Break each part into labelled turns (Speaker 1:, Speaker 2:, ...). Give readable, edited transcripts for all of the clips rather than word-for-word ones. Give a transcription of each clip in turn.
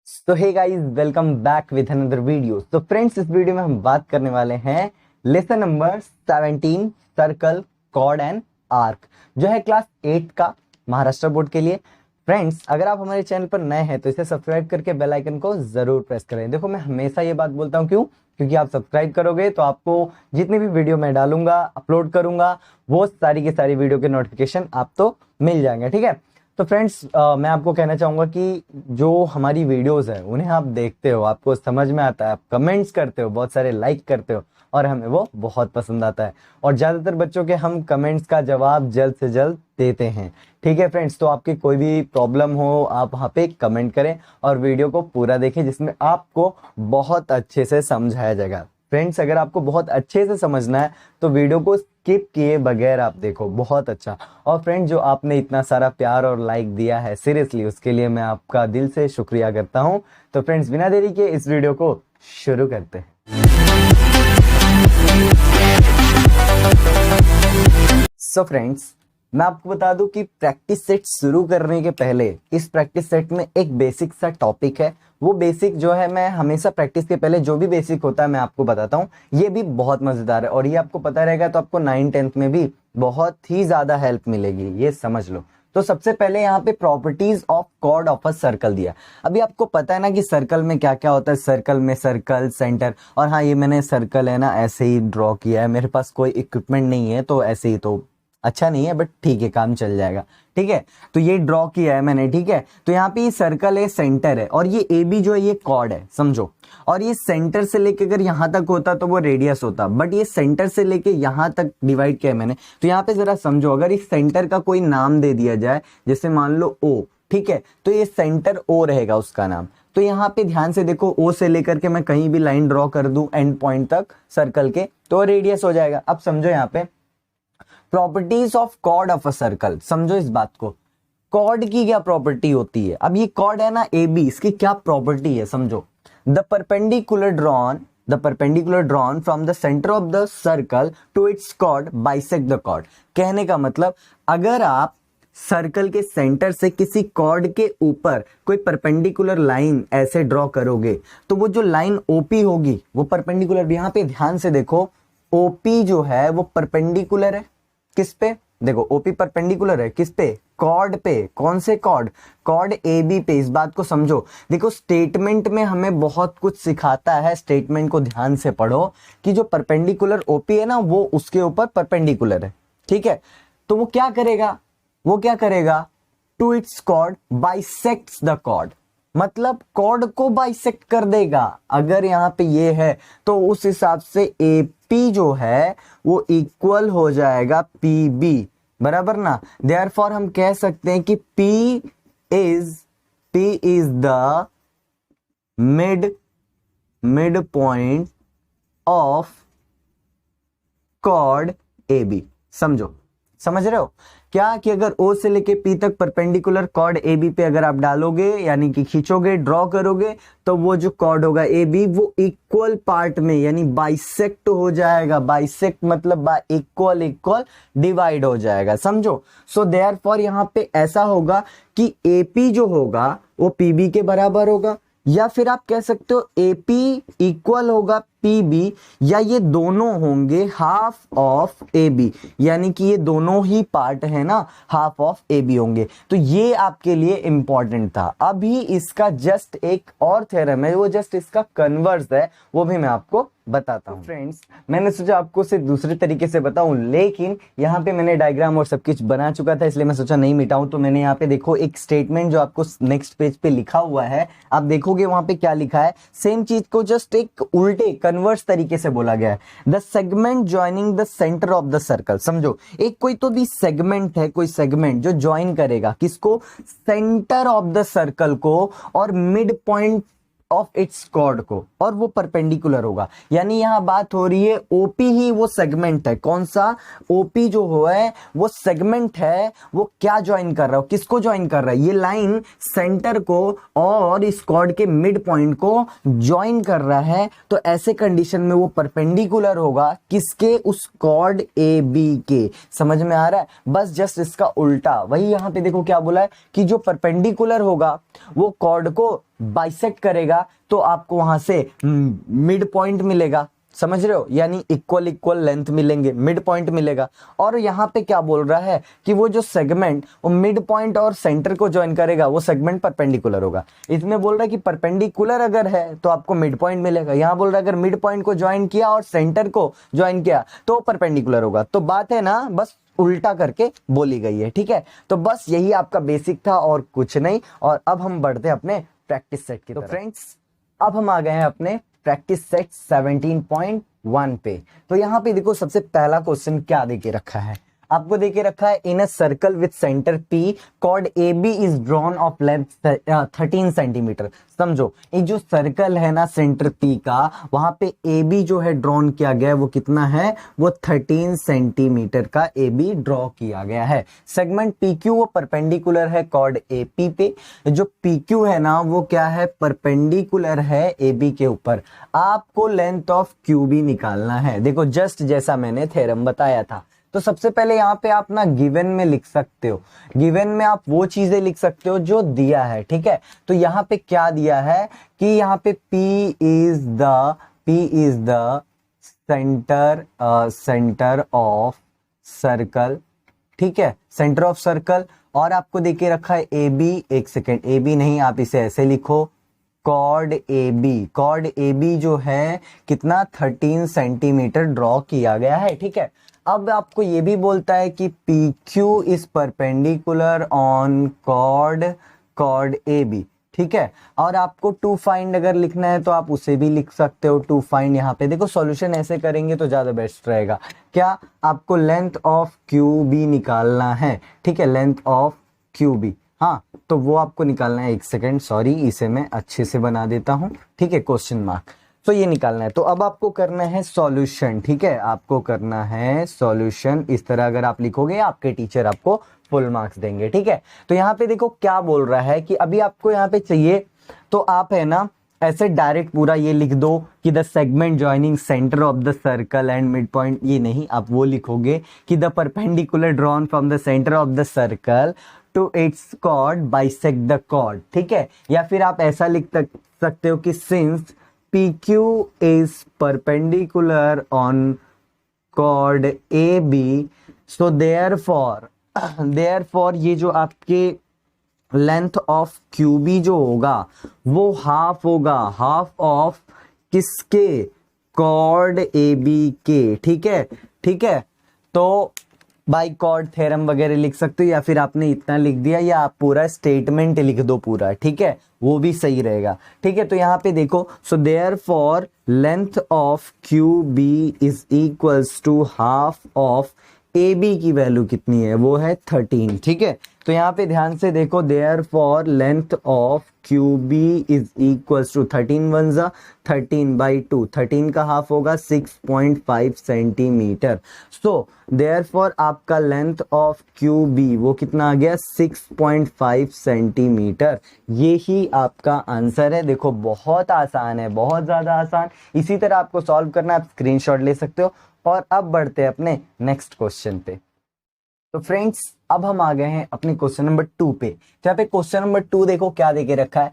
Speaker 1: तो hey guys, welcome back with another video. तो friends, इस वीडियो में हम बात करने वाले हैं lesson number 17 circle chord and arc, जो है क्लास 8 का महाराष्ट्र बोर्ड के लिए। फ्रेंड्स, अगर आप हमारे चैनल पर नए हैं तो इसे सब्सक्राइब करके बेल आइकन को जरूर प्रेस करें। देखो, मैं हमेशा ये बात बोलता हूँ, क्यों? क्योंकि आप सब्सक्राइब करोगे तो आपको जितनी भी वीडियो मैं डालूंगा, अपलोड करूंगा, वो सारी की सारी वीडियो के नोटिफिकेशन आप तो मिल जाएंगे। ठीक है। तो फ्रेंड्स, मैं आपको कहना चाहूंगा कि जो हमारी वीडियोस है उन्हें आप देखते हो, आपको समझ में आता है, आप कमेंट्स करते हो, बहुत सारे लाइक करते हो और हमें वो बहुत पसंद आता है। और ज्यादातर बच्चों के हम कमेंट्स का जवाब जल्द से जल्द देते हैं। ठीक है फ्रेंड्स, तो आपकी कोई भी प्रॉब्लम हो आप वहाँ पे कमेंट करें और वीडियो को पूरा देखें, जिसमें आपको बहुत अच्छे से समझाया जाएगा। फ्रेंड्स, अगर आपको बहुत अच्छे से समझना है तो वीडियो को स्किप किए बगैर आप देखो, बहुत अच्छा। और फ्रेंड, जो आपने इतना सारा प्यार और लाइक दिया है, सीरियसली उसके लिए मैं आपका दिल से शुक्रिया करता हूं। तो फ्रेंड्स, बिना देरी के इस वीडियो को शुरू करते हैं। सो फ्रेंड्स, मैं आपको बता दूं कि प्रैक्टिस सेट शुरू करने के पहले इस प्रैक्टिस सेट में एक बेसिक सा टॉपिक है। वो बेसिक जो है, मैं हमेशा प्रैक्टिस के पहले जो भी बेसिक होता है मैं आपको बताता हूँ। ये भी बहुत मजेदार है और ये आपको पता रहेगा तो आपको 9th-10th में भी बहुत ही ज्यादा हेल्प मिलेगी, ये समझ लो। तो सबसे पहले यहाँ पे properties of chord of a circle दिया। अभी आपको पता है ना कि सर्कल में क्या क्या होता है। सर्कल में सर्कल, सेंटर, और हाँ, ये मैंने सर्कल है ना ऐसे ही ड्रॉ किया है, मेरे पास कोई इक्विपमेंट नहीं है तो ऐसे ही, तो अच्छा नहीं है बट ठीक है, काम चल जाएगा। ठीक है, तो ये ड्रॉ किया है मैंने। ठीक है, तो यहाँ पे ये सर्कल है, सेंटर है, और ये ए बी जो है ये कॉर्ड है, समझो। और ये सेंटर से लेके अगर यहां तक होता तो वो रेडियस होता, बट ये सेंटर से लेके यहां तक डिवाइड किया है मैंने। तो यहाँ पे जरा समझो, अगर इस सेंटर का कोई नाम दे दिया जाए, जैसे मान लो ओ, ठीक है, तो ये सेंटर ओ रहेगा उसका नाम। तो यहाँ पे ध्यान से देखो, ओ से लेकर के मैं कहीं भी लाइन ड्रॉ कर दूं एंड पॉइंट तक सर्कल के, तो रेडियस हो जाएगा। अब समझो यहाँ पे properties of chord of a circle, समझो इस बात को। कॉर्ड की क्या प्रॉपर्टी होती है? अब ये कॉर्ड है ना ए बी, इसकी क्या प्रॉपर्टी है समझो। The perpendicular drawn from the centre of the circle to its chord bisect the chord. कहने का मतलब, अगर आप सर्कल के सेंटर से किसी कॉर्ड के ऊपर कोई परपेंडिकुलर लाइन ऐसे ड्रॉ करोगे तो वो जो लाइन ओपी होगी वो परपेंडिकुलर भी। यहां पे ध्यान से देखो, ओपी जो है वो परपेंडिकुलर है किस पे? देखो, ओपी परपेंडिकुलर है किस पे? कॉर्ड पे। कौन से कॉर्ड? कॉर्ड ए बी पे। इस बात को समझो। देखो, स्टेटमेंट में हमें बहुत कुछ सिखाता है, स्टेटमेंट को ध्यान से पढ़ो कि जो परपेंडिकुलर ओपी है ना वो उसके ऊपर परपेंडिकुलर है। ठीक है, तो वो क्या करेगा? To its chord bisects the chord, मतलब कॉर्ड को बाइसेक्ट कर देगा। अगर यहाँ पे ये है तो उस हिसाब से एपी जो है वो इक्वल हो जाएगा पी बी, बराबर ना। देयरफॉर हम कह सकते हैं कि P is the mid point of chord A B. समझ रहे हो क्या? कि अगर O से लेके P तक परपेंडिकुलर कॉर्ड ए बी पे अगर आप डालोगे, यानी कि खींचोगे, ड्रॉ करोगे, तो वो जो कॉर्ड होगा ए बी वो इक्वल पार्ट में यानी बाइसेक्ट हो जाएगा। बाइसेक्ट मतलब बाय इक्वल डिवाइड हो जाएगा, समझो। सो देयरफॉर यहाँ पे ऐसा होगा कि AP जो होगा वो PB के बराबर होगा, या फिर आप कह सकते हो AP इक्वल होगा PB, या ये दोनों होंगे हाफ ऑफ AB, यानी कि ये दोनों ही पार्ट है ना, हाफ ऑफ AB होंगे। तो ये आपके लिए इंपॉर्टेंट था। अभी इसका जस्ट एक और थ्योरम है, वो जस्ट इसका कन्वर्स है, वो भी मैं आपको बताता हूँ। फ्रेंड्स, मैंने सोचा आपको सिर्फ दूसरे तरीके से बताऊं, लेकिन यहाँ पे मैंने डायग्राम और सब कुछ बना चुका था, इसलिए मैं सोचा नहीं मिटाऊं। तो मैंने यहाँ पे देखो एक स्टेटमेंट जो आपको नेक्स्ट पेज पे लिखा हुआ है, आप देखोगे वहां पे क्या लिखा है। सेम चीज को जस्ट एक उल्टे कन्वर्स तरीके से बोला गया है। The segment joining the centre of the circle. समझो, एक कोई तो भी सेगमेंट है, कोई सेगमेंट जो ज्वाइन करेगा किसको? सेंटर ऑफ द सर्कल को और mid point of its chord को, और वो परपेंडिकुलर होगा। यानी यहां बात हो रही है ओपी ही वो सेगमेंट है। कौन सा? ओपी जो है वो सेगमेंट है, वो क्या ज्वाइन कर रहा है, किसको ज्वाइन कर रहा है? ये लाइन सेंटर को और इस कॉर्ड के मिड पॉइंट को ज्वाइन कर रहा है। तो ऐसे कंडीशन में वो परपेंडिकुलर होगा किसके? उस कॉर्ड ए बी के। समझ में आ रहा है? बस जस्ट इसका उल्टा। वही यहां पे देखो क्या बोला है कि जो परपेंडिकुलर होगा वो कॉर्ड को बाइसेक्ट करेगा तो आपको वहां से मिड पॉइंट मिलेगा, समझ रहे हो, यानी इक्वल इक्वल लेंथ मिलेंगे, मिड पॉइंट मिलेगा। और यहाँ पे क्या बोल रहा है कि वो जो सेगमेंट वो मिड पॉइंट और सेंटर को ज्वाइन करेगा वो सेगमेंट परपेंडिकुलर होगा। इसमें बोल रहा है कि परपेंडिकुलर अगर है तो आपको मिड पॉइंट मिलेगा, यहाँ बोल रहा है अगर मिड पॉइंट को ज्वाइन किया और सेंटर को ज्वाइन किया तो परपेंडिकुलर होगा। तो बात है ना, बस उल्टा करके बोली गई है, ठीक है। तो बस यही आपका बेसिक था और कुछ नहीं। और अब हम बढ़ते हैं अपने प्रैक्टिस सेट की तरफ। तो फ्रेंड्स अब हम आ गए हैं अपने प्रैक्टिस सेट 17.1 पे। तो यहाँ पे देखो सबसे पहला क्वेश्चन क्या देके रखा है, आपको देके रखा है in a circle with centre P chord A B is drawn of length 13 centimetre. समझो ये जो सर्कल है ना सेंटर पी का, वहां पे ए बी जो है ड्रॉन किया गया है वो कितना है, वो 13 सेंटीमीटर का ए बी ड्रॉ किया गया है। सेगमेंट पी क्यू वो परपेंडिकुलर है कॉर्ड ए पी पे। जो पी क्यू है ना वो क्या है, परपेंडिकुलर है ए बी के ऊपर। आपको लेंथ ऑफ क्यू बी निकालना है। देखो जस्ट जैसा मैंने थ्योरम बताया था। तो सबसे पहले यहाँ पे आप ना गिवन में लिख सकते हो, गिवन में आप वो चीजें लिख सकते हो जो दिया है, ठीक है। तो यहाँ पे क्या दिया है कि यहाँ पे P is the centre of circle, ठीक है, सेंटर ऑफ सर्कल। और आपको देके रखा है ए बी, एक सेकेंड, ए बी नहीं, आप इसे ऐसे लिखो, कॉर्ड ए बी जो है कितना 13 सेंटीमीटर ड्रॉ किया गया है, ठीक है। अब आपको ये भी बोलता है कि P Q is perpendicular on chord A B, ठीक है। और आपको टू फाइंड अगर लिखना है तो आप उसे भी लिख सकते हो, टू फाइंड। यहाँ पे देखो सॉल्यूशन ऐसे करेंगे तो ज्यादा बेस्ट रहेगा। क्या, आपको लेंथ ऑफ क्यू बी निकालना है, ठीक है, लेंथ ऑफ क्यू बी, हाँ। तो वो आपको निकालना है, एक सेकेंड सॉरी, इसे मैं अच्छे से बना देता हूं, ठीक है, क्वेश्चन मार्क। तो ये निकालना है। तो अब आपको करना है सॉल्यूशन, ठीक है, आपको करना है सॉल्यूशन। इस तरह अगर आप लिखोगे आपके टीचर आपको फुल मार्क्स देंगे, ठीक है। तो यहाँ पे देखो क्या बोल रहा है कि अभी आपको यहाँ पे चाहिए, तो आप है ना ऐसे डायरेक्ट पूरा ये लिख दो कि the segment joining centre of the circle and mid point, ये नहीं, आप वो लिखोगे कि the perpendicular drawn from the centre of the circle to its chord bisect the chord, ठीक है। या फिर आप ऐसा लिख सकते हो कि since PQ is perpendicular on chord AB, so therefore ये जो आपके लेंथ ऑफ QB जो होगा वो हाफ होगा, हाफ ऑफ किसके, कॉर्ड AB के, ठीक है, ठीक है। तो बाई कॉर्ड थ्योरम वगैरह लिख सकते हो, या फिर आपने इतना लिख दिया, या आप पूरा स्टेटमेंट लिख दो पूरा, ठीक है, वो भी सही रहेगा, ठीक है। तो यहाँ पे देखो, so therefore length of Q B is equals to half of A B की वैल्यू कितनी है, वो है 13, ठीक है। तो यहाँ पे ध्यान से देखो, therefore length of Q B is equals to 13 one जा 13/2, 13 का हाफ होगा 6.5 सेंटीमीटर। सो देयरफॉर आपका लेंथ ऑफ क्यू बी वो कितना आ गया, 6.5 सेंटीमीटर। ये ही आपका आंसर है। देखो बहुत आसान है, बहुत ज्यादा आसान। इसी तरह आपको सॉल्व करना है, आप स्क्रीनशॉट ले सकते हो। और अब बढ़ते हैं अपने नेक्स्ट क्वेश्चन पे। तो फ्रेंड्स अब हम आ गए हैं अपने क्वेश्चन नंबर 2 पे। यहाँ पे क्वेश्चन नंबर 2 देखो क्या देके रखा है,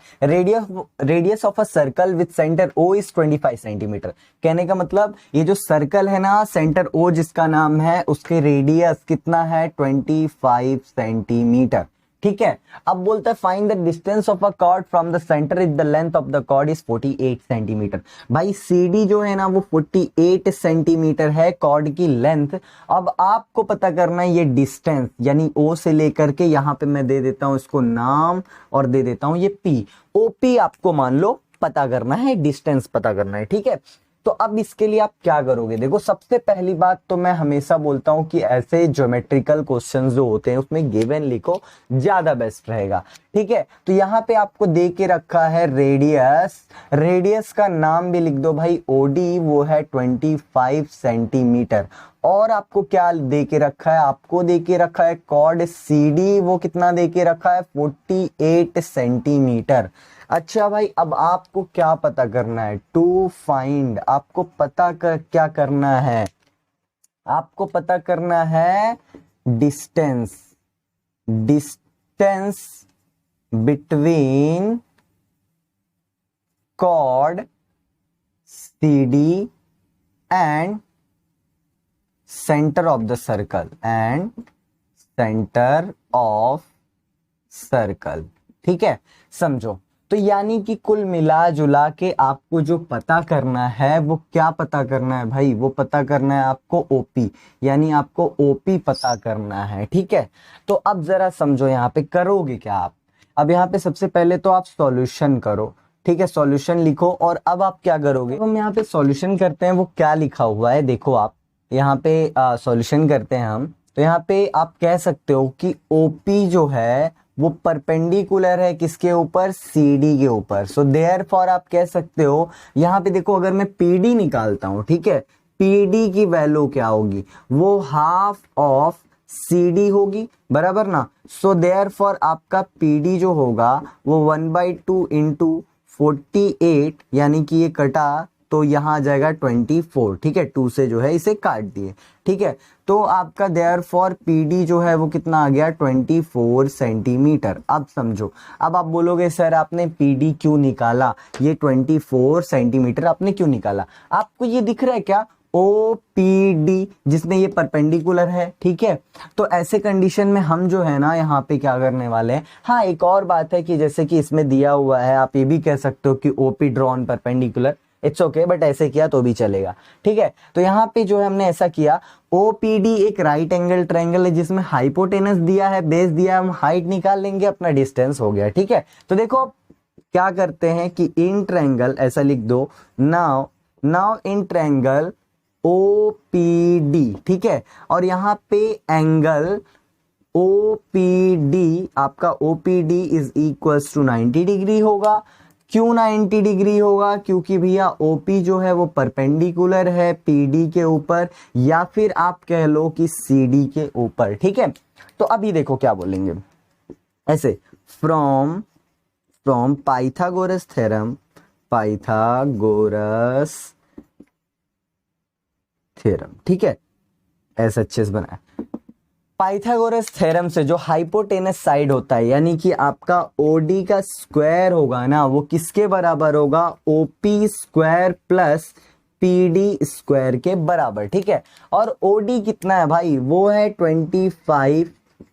Speaker 1: radius of a circle with centre O is 25 centimetre. कहने का मतलब ये जो सर्कल है ना, सेंटर O जिसका नाम है, उसके रेडियस कितना है, 25 सेंटीमीटर, ठीक है। अब बोलता है find the distance of a chord from the centre if the length of the chord is 48 centimetre. भाई CD जो है ना वो 48 सेंटीमीटर है कॉर्ड की लेंथ। अब आपको पता करना है ये डिस्टेंस, यानी O से लेकर के यहाँ पे मैं दे देता हूं इसको नाम और दे देता हूं ये P, OP आपको मान लो पता करना है, डिस्टेंस पता करना है, ठीक है। तो अब इसके लिए आप क्या करोगे, देखो सबसे पहली बात तो मैं हमेशा बोलता हूं कि ऐसे ज्योमेट्रिकल क्वेश्चंस जो होते हैं उसमें गिवन लिखो, ज्यादा बेस्ट रहेगा, ठीक है। तो यहाँ पे आपको दे के रखा है रेडियस, रेडियस का नाम भी लिख दो भाई OD, वो है 25 सेंटीमीटर। और आपको क्या दे के रखा है, आपको दे के रखा है कॉर्ड CD, वो कितना दे के रखा है, 48 सेंटीमीटर। अच्छा भाई अब आपको क्या पता करना है, टू फाइंड, आपको पता क्या करना है, आपको पता करना है distance, distance between chord CD and center of the circle ठीक है, समझो। तो यानी कि कुल मिला जुला के आपको जो पता करना है वो क्या पता करना है भाई, वो पता करना है आपको ओपी, यानी आपको ओपी पता करना है। ठीक है, तो अब जरा समझो यहाँ पे करोगे क्या आप। अब यहाँ पे सबसे पहले तो आप सॉल्यूशन करो, ठीक है, सॉल्यूशन लिखो। और अब आप क्या करोगे, हम यहाँ पे सॉल्यूशन करते हैं, वो क्या लिखा हुआ है देखो। आप यहाँ पे सॉल्यूशन करते हैं हम, तो यहाँ पे आप कह सकते हो कि ओपी जो है वो परपेंडिकुलर है किसके ऊपर, सीडी के ऊपर। सो देयरफॉर आप कह सकते हो, यहाँ पे देखो अगर मैं पीडी निकालता हूं, ठीक है, पीडी की वैल्यू क्या होगी, वो हाफ ऑफ सीडी होगी, बराबर ना। सो देयरफॉर आपका पीडी जो होगा वो 1/2 इंटू 48, यानी कि ये कटा तो यहाँ आ जाएगा 24, ठीक है, 2 से जो है इसे काट दिए, ठीक है। तो आपका देयरफॉर पीडी जो है वो कितना आ गया, 24 सेंटीमीटर। अब समझो, अब आप बोलोगे सर आपने पीडी क्यों निकाला, ये 24 सेंटीमीटर आपने क्यों निकाला। आपको ये दिख रहा है क्या, OPD, जिसमें ये परपेंडिकुलर है, ठीक है। तो ऐसे कंडीशन में हम जो है ना यहाँ पे क्या करने वाले हैं। हाँ, एक और बात है कि जैसे कि इसमें दिया हुआ है, आप ये भी कह सकते हो कि OP drawn perpendicular, it's okay, but ऐसे किया तो भी चलेगा, ठीक है। तो यहाँ पे जो है हमने ऐसा किया, OPD एक राइट एंगल ट्रायंगल है जिसमें हाइपोटेनस दिया है, बेस दिया है, हम हाइट निकाल लेंगे, अपना डिस्टेंस हो गया, ठीक है। तो देखो क्या करते हैं कि इन ट्रायंगल, ऐसा लिख दो, नाउ इन ट्रायंगल OPD, ठीक है। और यहाँ पे एंगल OPD, आपका OPD is equals to 90 degree होगा। क्यों 90 डिग्री होगा, क्योंकि भैया OP जो है वो परपेंडिकुलर है PD के ऊपर, या फिर आप कह लो कि CD के ऊपर, ठीक है। तो अभी देखो क्या बोलेंगे, ऐसे फ्रॉम पाइथागोरस थ्योरम, ठीक है, ऐसा अच्छे से बनाया। पाइथागोरस थ्योरम से जो हाइपोटेनस साइड होता है, यानी कि आपका OD का स्क्वायर होगा ना, वो किसके बराबर होगा, OP square plus PD square के बराबर, ठीक है। और OD कितना है भाई, वो है 25,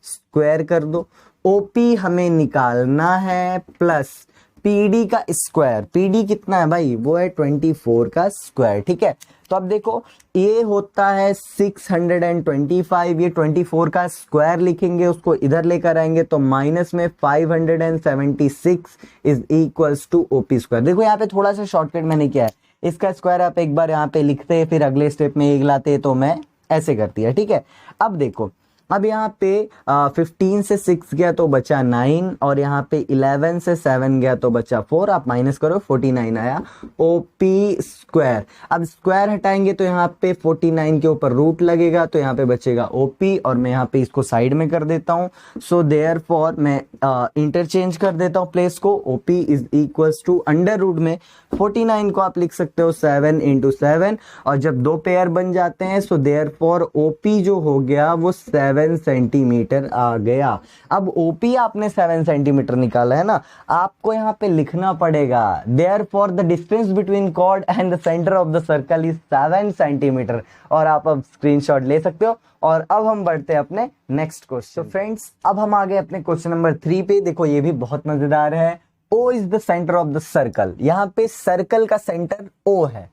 Speaker 1: स्क्वायर कर दो। OP हमें निकालना है, प्लस PD का स्क्वायर, PD कितना है भाई, वो है 24 का स्क्वायर, ठीक है। तो अब देखो ये होता है 625, ये 24 का स्क्वायर लिखेंगे, उसको इधर लेकर आएंगे तो माइनस में 576 is equals to OP square. देखो यहाँ पे थोड़ा सा शॉर्टकट मैंने किया है, इसका स्क्वायर आप एक बार यहाँ पे लिखते फिर अगले स्टेप में एक लाते, तो मैं ऐसे करती है, ठीक है। अब देखो, अब यहाँ पे 15 से 6 गया तो बचा 9, और यहाँ पे 11 से 7 गया तो बचा 4, आप माइनस करो 49 आया OP स्क्वायर। अब स्क्वायर हटाएंगे तो यहाँ पे 49 के ऊपर रूट लगेगा, तो यहाँ पे बचेगा OP, और मैं यहाँ पे इसको साइड में कर देता हूँ। सो देयरफॉर मैं इंटरचेंज कर देता हूँ प्लेस को, OP is equals to under root में 49 को आप लिख सकते हो 7 इंटू 7, और जब दो पेयर बन जाते हैं सो देयरफॉर OP जो हो गया वो 7 सेंटीमीटर आ गया। अब OP आपने 7 सेंटीमीटर निकाला है ना, आपको यहाँ पे लिखना पड़ेगा therefore the distance between chord and the centre of the circle is 7 centimetre, और आप अब स्क्रीनशॉट ले सकते हो। और अब हम बढ़ते हैं अपने नेक्स्ट क्वेश्चन। तो फ्रेंड्स, अब हम आ गए अपने क्वेश्चन नंबर 3 पे। देखो ये भी बहुत मजेदार है। O is the centre of the circle, यहाँ पे सर्कल का सेंटर O है।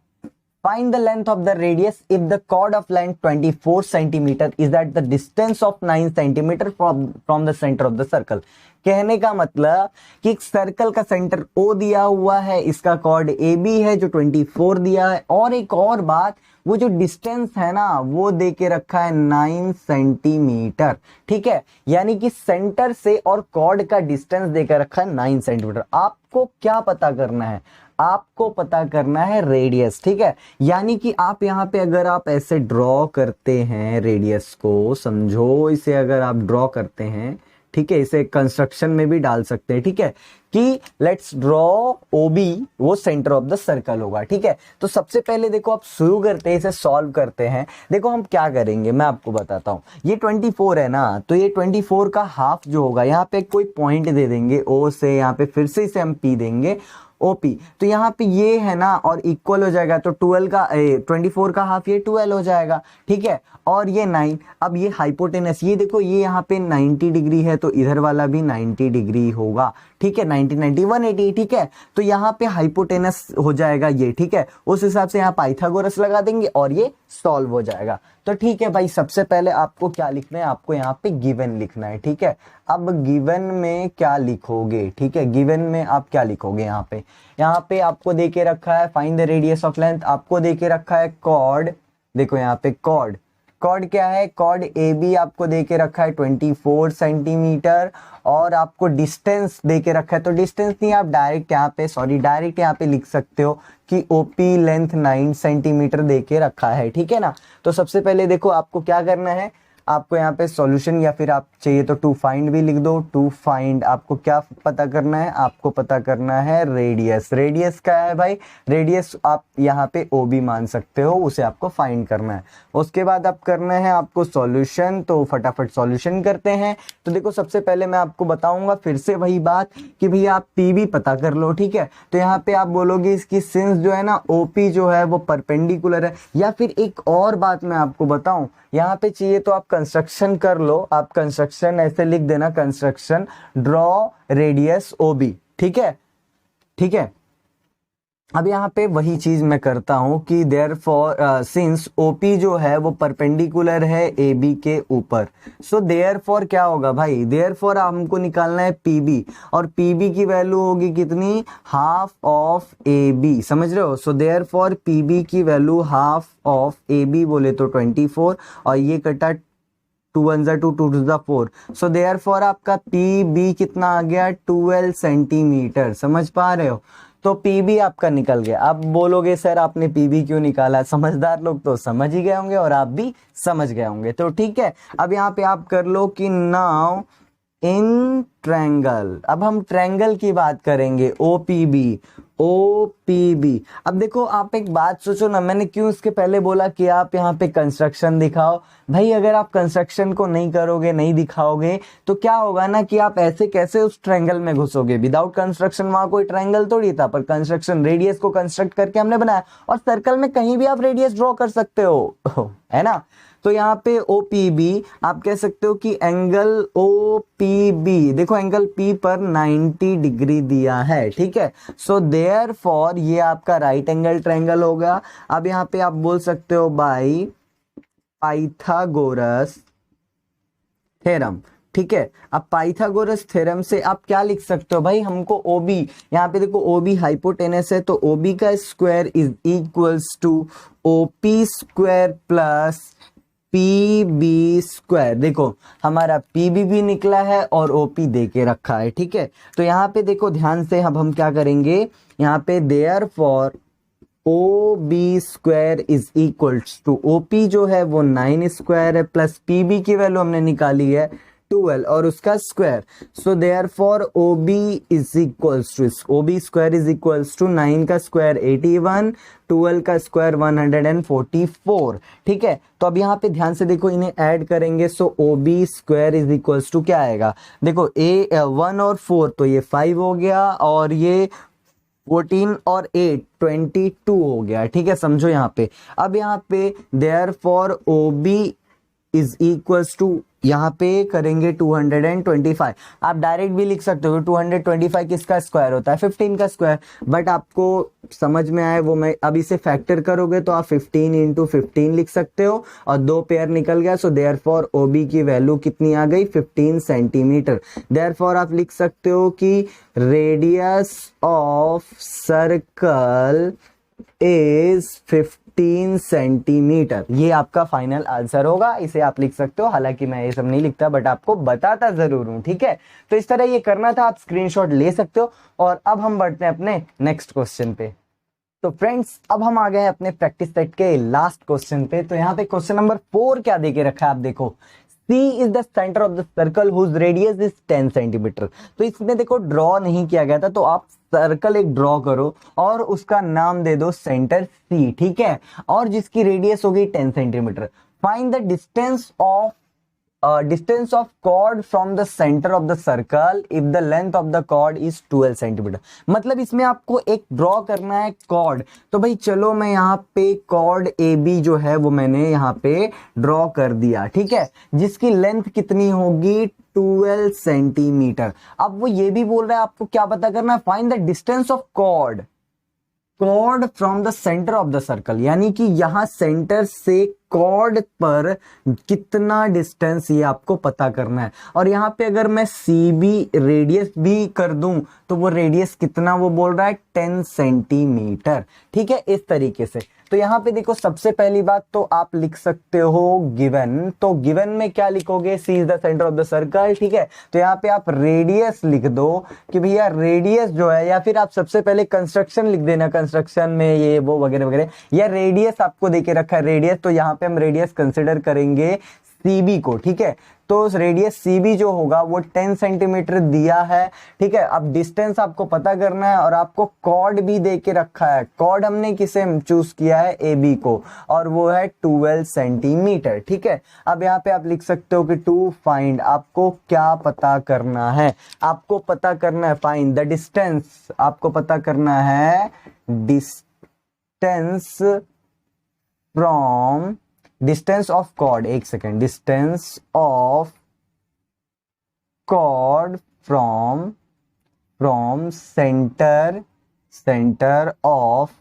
Speaker 1: Find the length of the radius if the chord of length 24 centimeter is at the distance of 9 centimeter from the center of the circle। कहने का मतलब कि एक circle का सेंटर O दिया हुआ है, इसका कॉर्ड AB है जो 24 दिया है, और एक और बात, वो जो डिस्टेंस है ना वो दे के रखा है 9 सेंटीमीटर, ठीक है। यानी कि सेंटर से और कॉर्ड का डिस्टेंस देकर रखा है 9 सेंटीमीटर। आपको क्या पता करना है, आपको पता करना है रेडियस, ठीक है। यानी कि आप यहाँ पे अगर आप ऐसे ड्रॉ करते हैं रेडियस को, समझो इसे अगर आप ड्रॉ करते हैं, ठीक है, इसे कंस्ट्रक्शन में भी डाल सकते हैं, ठीक है, कि लेट्स ड्रॉ OB, वो सेंटर ऑफ द सर्कल होगा, ठीक है। तो सबसे पहले देखो आप शुरू करते हैं, इसे सॉल्व करते हैं। देखो हम क्या करेंगे मैं आपको बताता हूं। ये 24 है ना, तो ये 24 का हाफ जो होगा, यहाँ पे कोई पॉइंट दे देंगे O से, यहाँ पे फिर से इसे हम P देंगे। ओपी। तो यहाँ पे ये है ना और इक्वल हो जाएगा, तो 24 का हाफ ये 12 हो जाएगा, ठीक है। और ये 9, अब ये हाइपोटेनस, ये देखो ये यहाँ पे 90 डिग्री है तो इधर वाला भी 90 डिग्री होगा, ठीक है। 90 90 180, ठीक है। तो यहाँ पे हाइपोटेनस हो जाएगा ये, ठीक है। उस हिसाब से यहाँ पाइथागोरस लगा देंगे और ये सॉल्व हो जाएगा। तो ठीक है भाई, सबसे पहले आपको क्या लिखना है, आपको यहाँ पे गिवन लिखना है, ठीक है। अब गिवन में क्या लिखोगे, ठीक है, गिवन में आप क्या लिखोगे, यहाँ पे आपको देके रखा है find the radius of length, आपको देके रखा है कॉर्ड, देखो यहाँ पे कॉर्ड क्या है, कॉर्ड ए बी आपको देके रखा है 24 सेंटीमीटर, और आपको डिस्टेंस देके रखा है, तो डिस्टेंस नहीं आप डायरेक्ट यहाँ पे लिख सकते हो कि ओपी लेंथ 9 सेंटीमीटर देके रखा है, ठीक है ना। तो सबसे पहले देखो आपको क्या करना है, आपको यहाँ पे सॉल्यूशन या फिर आप चाहिए तो टू फाइंड भी लिख दो। टू फाइंड आपको क्या पता करना है, आपको पता करना है रेडियस। रेडियस क्या है भाई, रेडियस आप यहाँ पे ओ बी मान सकते हो, उसे आपको फाइंड करना है। उसके बाद आप करना है आपको सॉल्यूशन, तो फटाफट सॉल्यूशन करते हैं। तो देखो सबसे पहले मैं आपको बताऊंगा फिर से वही बात कि भैया आप पी भी पता कर लो, ठीक है। तो यहाँ पे आप बोलोगे इसकी सिंस जो है ना ओपी जो है वो परपेंडिकुलर है, या फिर एक और बात मैं आपको बताऊं, यहाँ पे चाहिए तो आप कंस्ट्रक्शन कर लो, आप कंस्ट्रक्शन ऐसे लिख देना, construction draw radius O B, ठीक है, ठीक है। अब यहाँ पे वही चीज मैं करता हूं कि देयरफॉर सिंस ओपी जो है वो परपेंडिकुलर है ए बी के ऊपर, सो देयरफॉर क्या होगा भाई, देयरफॉर हमको निकालना है पीबी, और पीबी की वैल्यू होगी कितनी, हाफ ऑफ ए बी, समझ रहे हो। सो देयरफॉर पीबी की value half of A B बोले तो 24, और ये कटा 2 1 2 2 2 4, सो देयरफॉर आपका पी बी कितना आ गया 12 सेंटीमीटर, समझ पा रहे हो। तो पीबी आपका निकल गया। अब बोलोगे सर आपने पीबी क्यों निकाला, समझदार लोग तो समझ ही गए होंगे और आप भी समझ गए होंगे, तो ठीक है। अब यहाँ पे आप कर लो कि नाउ इन ट्रायंगल, अब हम ट्रायंगल की बात करेंगे, ओ पी बी। अब देखो आप एक बात सोचो ना, मैंने क्यों इसके पहले बोला कि आप यहाँ पे कंस्ट्रक्शन दिखाओ भाई। अगर आप कंस्ट्रक्शन को नहीं करोगे, नहीं दिखाओगे, तो क्या होगा ना कि आप ऐसे कैसे उस ट्रायंगल में घुसोगे। विदाउट कंस्ट्रक्शन वहां कोई ट्रायंगल थोड़ी था, पर कंस्ट्रक्शन रेडियस को कंस्ट्रक्ट करके हमने बनाया, और सर्कल में कहीं भी आप रेडियस ड्रॉ कर सकते हो है ना। तो यहाँ पे ओ पी बी आप कह सकते हो कि एंगल ओ पी बी, देखो एंगल पी पर 90 डिग्री दिया है, ठीक है। सो देयरफॉर ये आपका राइट एंगल ट्रायंगल होगा। अब यहाँ पे आप बोल सकते हो बाय पाइथागोरस थ्योरम, ठीक है। अब पाइथागोरस थ्योरम से आप क्या लिख सकते हो भाई, हमको ओबी, यहाँ पे देखो ओबी हाइपोटेनस है, तो ओबी का square is equals to OP square plus P B square. देखो हमारा पीबी भी निकला है और ओपी दे के रखा है, ठीक है। तो यहाँ पे देखो ध्यान से, अब हम क्या करेंगे, यहाँ पे therefore O B square is equals to OP जो है वो 9 स्क्वायर है, प्लस पीबी की वैल्यू हमने निकाली है 12 और उसका square. So therefore O B is equals to, O B square is equals to 9 का स्क्वायर 81, 12 का स्क्वायर 144, ठीक है। तो अब यहाँ पे ध्यान से देखो, इन्हें ऐड करेंगे, so O B square is equals to क्या आएगा, देखो 1 और 4 तो ये 5 हो गया, और ये 14 और 8 22 हो गया, ठीक है। समझो यहाँ पे, अब यहाँ पे therefore O B is equals to, यहाँ पे करेंगे 225। आप डायरेक्ट भी लिख सकते हो, 225 किसका स्क्वायर होता है, 15 का स्क्वायर, बट आपको समझ में आए वो मैं, अब इसे फैक्टर करोगे तो आप 15 इंटू 15 लिख सकते हो, और 2 पेयर निकल गया। सो देयरफॉर ओबी की वैल्यू कितनी आ गई, 15 सेंटीमीटर। देयरफॉर आप लिख सकते हो कि radius of circle is 15 centimetre. ये आपका फाइनल आंसर होगा, इसे आप लिख सकते हो। हालांकि मैं ये सब नहीं लिखता, बट आपको बताता जरूर हूं, ठीक है। तो इस तरह ये करना था, आप स्क्रीनशॉट ले सकते हो। और अब हम बढ़ते हैं अपने नेक्स्ट क्वेश्चन पे। तो फ्रेंड्स अब हम आ गए अपने प्रैक्टिस सेट के लास्ट क्वेश्चन पे। तो यहाँ पे क्वेश्चन नंबर 4 क्या देके रखा है, आप देखो, C is the center of the circle whose radius is 10 centimetre. तो इसमें देखो ड्रॉ नहीं किया गया था, तो आप सर्कल एक ड्रॉ करो और उसका नाम दे दो सेंटर C, ठीक है, और जिसकी रेडियस होगी 10 centimetre. Find the distance of distance of chord from the centre of the circle if the length of the chord is 12 centimetre. मतलब इसमें आपको एक ड्रॉ करना है कॉर्ड। तो भाई चलो मैं यहाँ पे कॉर्ड ए बी जो है वो मैंने यहाँ पे ड्रॉ कर दिया, ठीक है, जिसकी लेंथ कितनी होगी 12 सेंटीमीटर। अब वो ये भी बोल रहा है आपको क्या पता करना है, find the distance of chord from the centre of the circle, यानी कि यहां सेंटर से कॉर्ड पर कितना डिस्टेंस ये आपको पता करना है। और यहां पे अगर मैं सी बी रेडियस भी कर दूं तो वो रेडियस कितना वो बोल रहा है 10 सेंटीमीटर, ठीक है, इस तरीके से। तो यहाँ पे देखो सबसे पहली बात तो आप लिख सकते हो गिवन। तो गिवन में क्या लिखोगे, C is the centre of the circle, ठीक है। तो यहाँ पे आप रेडियस लिख दो कि भैया रेडियस जो है, या फिर आप सबसे पहले कंस्ट्रक्शन लिख देना, कंस्ट्रक्शन में ये वो वगैरह वगैरह, या रेडियस आपको देके रखा है रेडियस, तो यहाँ पे हम रेडियस कंसिडर करेंगे सीबी को, ठीक है। तो रेडियस सीबी जो होगा वो 10 सेंटीमीटर दिया है, ठीक है। अब डिस्टेंस आपको पता करना है और आपको कॉर्ड भी दे के रखा है। कॉर्ड हमने किसे चूज किया है, ए बी को, और वो है 12 सेंटीमीटर, ठीक है। अब यहाँ पे आप लिख सकते हो कि टू फाइंड, आपको क्या पता करना है, आपको पता करना है फाइंड द डिस्टेंस, आपको पता करना है distance from, distance of chord, एक second, distance of chord from centre of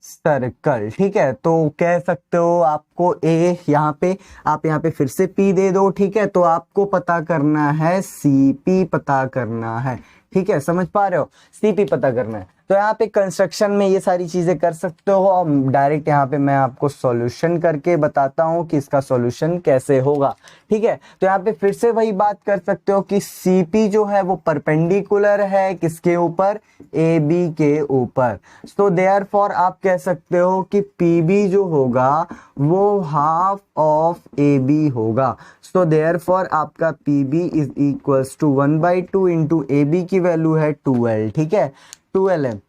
Speaker 1: circle, ठीक है। तो कह सकते हो आपको ए, यहाँ पे आप यहाँ पे फिर से पी दे दो, ठीक है। तो आपको पता करना है सीपी पता करना है, ठीक है, समझ पा रहे हो, सीपी पता करना है। तो यहाँ पे कंस्ट्रक्शन में ये सारी चीजें कर सकते हो, और डायरेक्ट यहाँ पे मैं आपको सॉल्यूशन करके बताता हूँ कि इसका सॉल्यूशन कैसे होगा, ठीक है। तो यहाँ पे फिर से वही बात कर सकते हो कि सीपी जो है वो परपेंडिकुलर है किसके ऊपर, ए बी के ऊपर। सो देयरफॉर आप कह सकते हो कि पीबी जो होगा वो हाफ ऑफ ए बी होगा। सो देयरफॉर आपका PB is equals to 1/2 into A B की वैल्यू है 12, ठीक है, 12 है।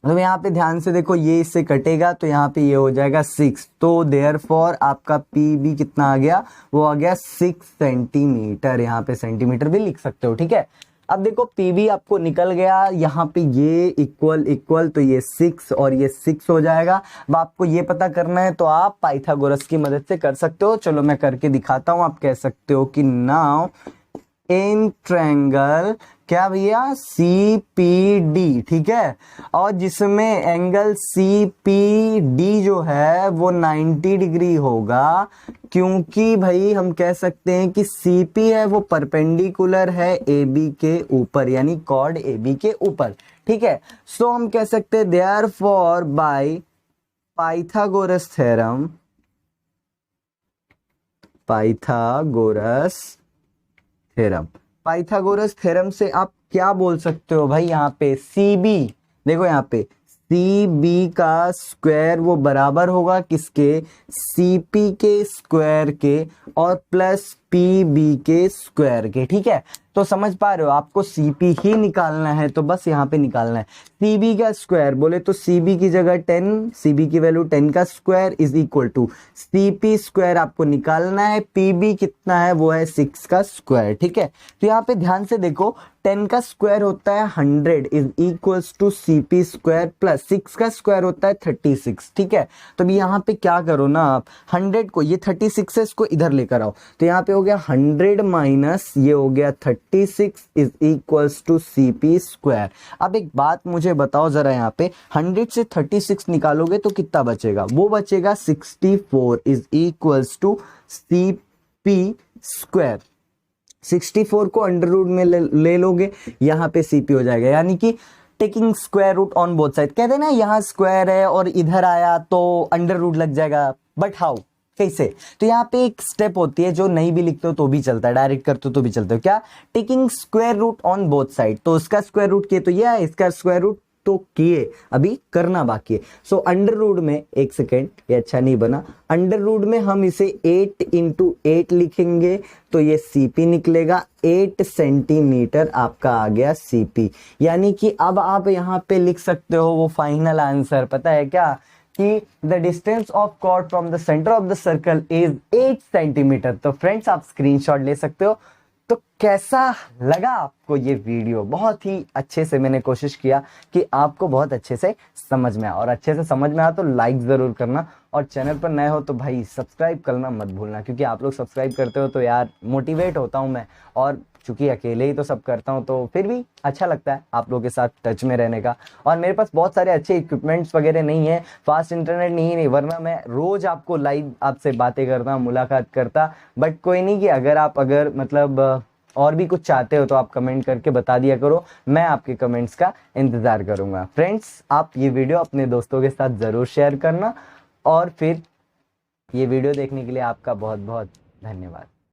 Speaker 1: तो यहाँ पे ध्यान से देखो, ये इससे कटेगा तो यहाँ पे ये हो जाएगा 6। तो देयरफॉर आपका पी बी कितना आ गया, वो आ गया 6 सेंटीमीटर। यहाँ पे सेंटीमीटर भी लिख सकते हो, ठीक है। अब देखो पी बी आपको निकल गया, यहाँ पे ये इक्वल तो ये 6 और ये 6 हो जाएगा। अब आपको ये पता करना है तो आप पाइथागोरस की मदद से कर सकते हो। चलो मैं करके दिखाता हूँ। आप कह सकते हो कि नाउ इन ट्रायंगल क्या भैया, सी पी डी, ठीक है, और जिसमें एंगल सी पी डी जो है वो 90 डिग्री होगा, क्योंकि भाई हम कह सकते हैं कि सी पी है वो परपेंडिकुलर है ए बी के ऊपर, यानी कॉर्ड ए बी के ऊपर, ठीक है। सो हम कह सकते हैं therefore by Pythagoras theorem, Pythagoras theorem से आप क्या बोल सकते हो भाई, यहाँ पे सी बी, देखो यहाँ पे सी बी का स्क्वायर वो बराबर होगा किसके, सी पी के स्क्वायर के और प्लस पी बी के स्क्वायर के, ठीक है। तो समझ पा रहे हो, आपको सी पी ही निकालना है, तो बस यहाँ पे निकालना है। सी बी का स्क्वायर बोले तो सी बी की जगह 10, सी बी की वैल्यू 10 का square is equal to C P square आपको निकालना है, पी बी कितना है वो है 6 का स्क्वायर, ठीक है। तो यहाँ पे ध्यान से देखो 10 का स्क्वायर होता है 100 is equals to C P square plus 6 का स्क्वायर होता है 36, ठीक है। तो अभी यहाँ पे क्या करो ना, आप 100 को, ये 36 है, इसको इधर लेकर आओ, तो यहाँ पे हो गया 100 माइनस ये हो गया 36 is equals to C P square. अब एक बात मुझे बताओ जरा, यहाँ पे 100 से 36 निकालोगे तो कितना बचेगा, वो बचेगा 64 is equals to C P square. 64 को अंडर रूट में ले लोगे, यहाँ पे सीपी हो जाएगा, यानी कि taking square root on both side. कहते हैं ना यहाँ स्क्वायर है और इधर आया तो अंडर रूट लग जाएगा, बट हाउ, कैसे? तो यहाँ पे एक स्टेप होती है जो नहीं भी लिखते हो तो भी चलता है, डायरेक्ट करते हो तो भी चलते हो, क्या, taking square root on both side. तो उसका स्क्वायर रूट किए तो यह है, इसका स्क्वायर रूट तो किए, अभी करना बाकी है। सो अंडर रूट में, एक सेकेंड ये अच्छा नहीं बना, अंडर रूट में हम इसे 8 इंटू 8 लिखेंगे तो ये सीपी निकलेगा, 8 सेंटीमीटर आपका आ गया सीपी। यानी कि अब आप यहाँ पे लिख सकते हो वो फाइनल आंसर, पता है क्या, कि the distance of chord from the centre of the circle is 8 centimetre. तो फ्रेंड्स आप स्क्रीनशॉट ले सकते हो। तो कैसा लगा आपको ये वीडियो? बहुत ही अच्छे से मैंने कोशिश किया कि आपको बहुत अच्छे से समझ में आए, और अच्छे से समझ में आया तो लाइक ज़रूर करना, और चैनल पर नए हो तो भाई सब्सक्राइब करना मत भूलना, क्योंकि आप लोग सब्सक्राइब करते हो तो यार मोटिवेट होता हूँ मैं, और चूंकि अकेले ही तो सब करता हूँ तो फिर भी अच्छा लगता है आप लोगों के साथ टच में रहने का। और मेरे पास बहुत सारे अच्छे इक्विपमेंट्स वगैरह नहीं है, फास्ट इंटरनेट नहीं, वरना मैं रोज आपको लाइव आपसे बातें करता, मुलाकात करता। बट कोई नहीं, कि अगर मतलब और भी कुछ चाहते हो तो आप कमेंट करके बता दिया करो, मैं आपके कमेंट्स का इंतजार करूंगा। फ्रेंड्स आप ये वीडियो अपने दोस्तों के साथ ज़रूर शेयर करना, और फिर ये वीडियो देखने के लिए आपका बहुत बहुत धन्यवाद।